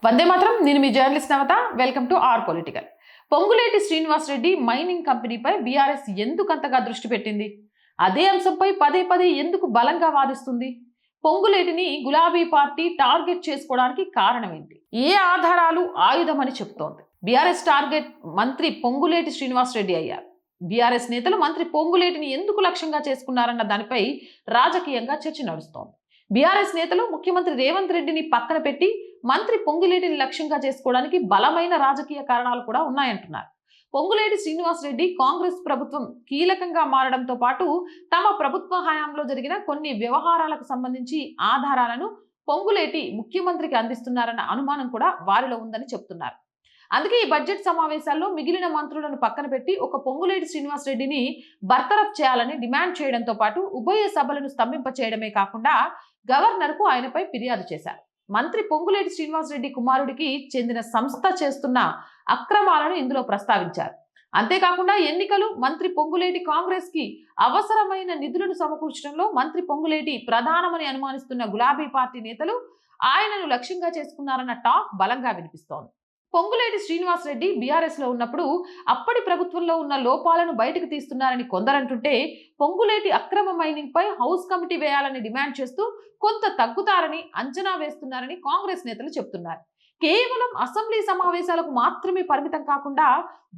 వందే మాత్రం. నేను మీ journalist Navata. Welcome to R political. Ponguleti Srinivasa Reddy mining కంపెనీపై బీఆర్ఎస్ ఎందుకంతగా దృష్టి పెట్టింది? అదే అంశంపై పదే పదే ఎందుకు బలంగా వాదిస్తుంది? పొంగులేటిని గులాబీ పార్టీ టార్గెట్ చేసుకోవడానికి కారణం ఏంటి? ఏ ఆధారాలు ఆయుధమని చెప్తోంది? బీఆర్ఎస్ టార్గెట్ మంత్రి పొంగులేటి శ్రీనివాసరెడ్డి అయ్యారు. బీఆర్ఎస్ నేతలు మంత్రి పొంగులేటిని ఎందుకు లక్ష్యంగా చేసుకున్నారన్న దానిపై రాజకీయంగా చర్చ నడుస్తోంది. బీఆర్ఎస్ నేతలు ముఖ్యమంత్రి రేవంత్ రెడ్డిని పక్కన పెట్టి మంత్రి పొంగులేటిని లక్ష్యంగా చేసుకోవడానికి బలమైన రాజకీయ కారణాలు కూడా ఉన్నాయంటున్నారు. పొంగులేటి శ్రీనివాసరెడ్డి కాంగ్రెస్ ప్రభుత్వం కీలకంగా మారడంతో పాటు తమ ప్రభుత్వ హయాంలో జరిగిన కొన్ని వ్యవహారాలకు సంబంధించి ఆధారాలను పొంగులేటి ముఖ్యమంత్రికి అందిస్తున్నారన్న అనుమానం కూడా వారిలో ఉందని చెప్తున్నారు. అందుకే ఈ బడ్జెట్ సమావేశాల్లో మిగిలిన మంత్రులను పక్కన పెట్టి ఒక పొంగులేటి శ్రీనివాసరెడ్డిని బర్తరఫ్ చేయాలని డిమాండ్ చేయడంతో పాటు ఉభయ సభలను స్తంభింప చేయడమే కాకుండా గవర్నర్కు ఆయనపై ఫిర్యాదు చేశారు. మంత్రి పొంగులేటి శ్రీనివాసరెడ్డి కుమారుడికి చెందిన సంస్థ చేస్తున్న అక్రమాలను ఇందులో ప్రస్తావించారు. అంతేకాకుండా ఎన్నికలు, మంత్రి పొంగులేటి కాంగ్రెస్ కి అవసరమైన నిధులను సమకూర్చడంలో మంత్రి పొంగులేటి ప్రధానమని అనుమానిస్తున్న గులాబీ పార్టీ నేతలు ఆయనను లక్ష్యంగా చేసుకున్నారన్న టాక్ బలంగా వినిపిస్తోంది. పొంగులేటి శ్రీనివాసరెడ్డి బీఆర్ఎస్ లో ఉన్నప్పుడు అప్పటి ప్రభుత్వంలో ఉన్న లోపాలను బయటకు తీస్తున్నారని కొందరంటుంటే, పొంగులేటి అక్రమ మైనింగ్ పై హౌస్ కమిటీ వేయాలని డిమాండ్ చేస్తూ కొంత తగ్గుతారని అంచనా వేస్తున్నారని కాంగ్రెస్ నేతలు చెబుతున్నారు. కేవలం అసెంబ్లీ సమావేశాలకు మాత్రమే పరిమితం కాకుండా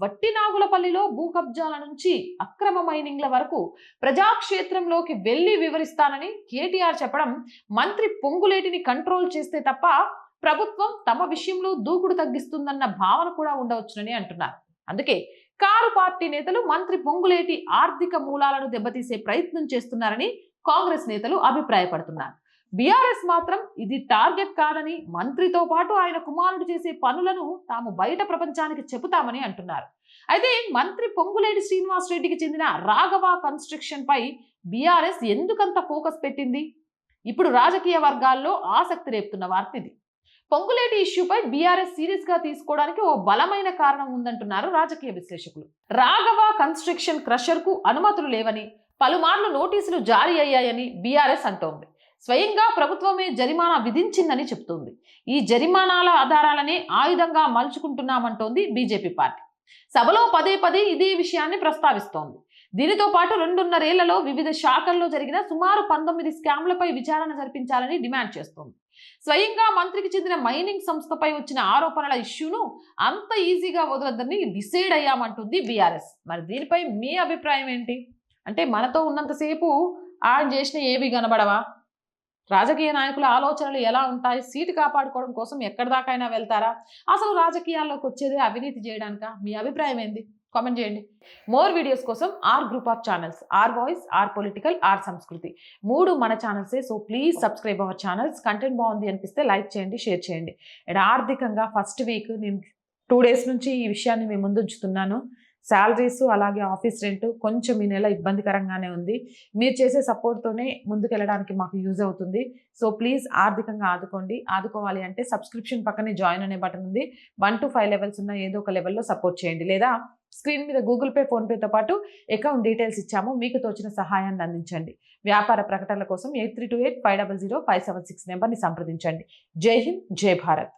వట్టినాగులపల్లిలో భూ కబ్జాల నుంచి అక్రమ మైనింగ్ల వరకు ప్రజాక్షేత్రంలోకి వెళ్లి వివరిస్తానని కేటీఆర్ చెప్పడం మంత్రి పొంగులేటిని కంట్రోల్ చేస్తే తప్ప ప్రభుత్వం తమ విషయంలో దూకుడు తగ్గిస్తుందన్న భావన కూడా ఉండవచ్చునని అంటున్నారు. అందుకే కారు పార్టీ నేతలు మంత్రి పొంగులేటి ఆర్థిక మూలాలను దెబ్బతీసే ప్రయత్నం చేస్తున్నారని కాంగ్రెస్ నేతలు అభిప్రాయపడుతున్నారు. బీఆర్ఎస్ మాత్రం ఇది టార్గెట్ కాదని, మంత్రితో పాటు ఆయన కుమారుడు చేసే పనులను తాము బయట ప్రపంచానికి చెబుతామని అంటున్నారు. అయితే మంత్రి పొంగులేటి శ్రీనివాసరెడ్డికి చెందిన రాఘవ కన్స్ట్రక్షన్ పై బీఆర్ఎస్ ఎందుకంత ఫోకస్ పెట్టింది? ఇప్పుడు రాజకీయ వర్గాల్లో ఆసక్తి రేపుతున్న వార్త ఇది. పొంగులేటి ఇష్యూపై బీఆర్ఎస్ సీరియస్ గా తీసుకోవడానికి ఓ బలమైన కారణం ఉందంటున్నారు రాజకీయ విశ్లేషకులు. రాఘవ కన్స్ట్రక్షన్ క్రషర్ కు అనుమతులు లేవని, పలుమార్లు నోటీసులు జారీ అయ్యాయని బీఆర్ఎస్ అంటోంది. స్వయంగా ప్రభుత్వమే జరిమానా విధించిందని చెప్తోంది. ఈ జరిమానాల ఆధారాలనే ఆయుధంగా మలుచుకుంటున్నామంటోంది బీజేపీ పార్టీ. సభలో పదే పదే ఇదే విషయాన్ని ప్రస్తావిస్తోంది. దీనితో పాటు 2.5 ఏళ్లలో వివిధ శాఖల్లో జరిగిన సుమారు 19 స్కామ్లపై విచారణ జరిపించాలని డిమాండ్ చేస్తోంది. స్వయంగా మంత్రికి చెందిన మైనింగ్ సంస్థపై వచ్చిన ఆరోపణల ఇష్యూను అంత ఈజీగా వదలొద్దని డిసైడ్ అయ్యామంటుంది బీఆర్ఎస్. మరి దీనిపై మీ అభిప్రాయం ఏంటి? అంటే మనతో ఉన్నంతసేపు ఆయన చేసిన ఏవి కనబడవా? రాజకీయ నాయకుల ఆలోచనలు ఎలా ఉంటాయి? సీటు కాపాడుకోవడం కోసం ఎక్కడి దాకైనా వెళ్తారా? అసలు రాజకీయాల్లోకి వచ్చేదే అవినీతి చేయడానికా? మీ అభిప్రాయం ఏంది? కామెంట్ చేయండి. మోర్ వీడియోస్ కోసం R group of channels, R voice, R political, R Samskriti 3 మన ఛానల్సే. So please subscribe our channels. Content బాగుంది అనిపిస్తే లైక్ చేయండి, షేర్ చేయండి. అండ్ ఆర్థికంగా ఫస్ట్ వీక్ నేను 2 డేస్ నుంచి ఈ విషయాన్ని మీ ముందు ఉంచుతున్నాను. శాలరీస్ అలాగే ఆఫీస్ రెంట్ కొంచెం ఈ నెల ఇబ్బందికరంగానే ఉంది. మీరు చేసే సపోర్ట్తోనే ముందుకెళ్ళడానికి మాకు యూజ్ అవుతుంది. సో ప్లీజ్ ఆర్థికంగా ఆదుకోండి. ఆదుకోవాలి అంటే సబ్స్క్రిప్షన్ పక్కనే జాయిన్ అనే బటన్ ఉంది. 1 to 5 లెవెల్స్ ఉన్న ఏదో ఒక లెవెల్లో సపోర్ట్ చేయండి. లేదా స్క్రీన్ మీద గూగుల్ పే, ఫోన్పేతో పాటు అకౌంట్ డీటెయిల్స్ ఇచ్చాము. మీకు తోచిన సహాయాన్ని అందించండి. వ్యాపార ప్రకటనల కోసం 8328 500 576 నెంబర్ని సంప్రదించండి. జై హింద్, జై భారత్.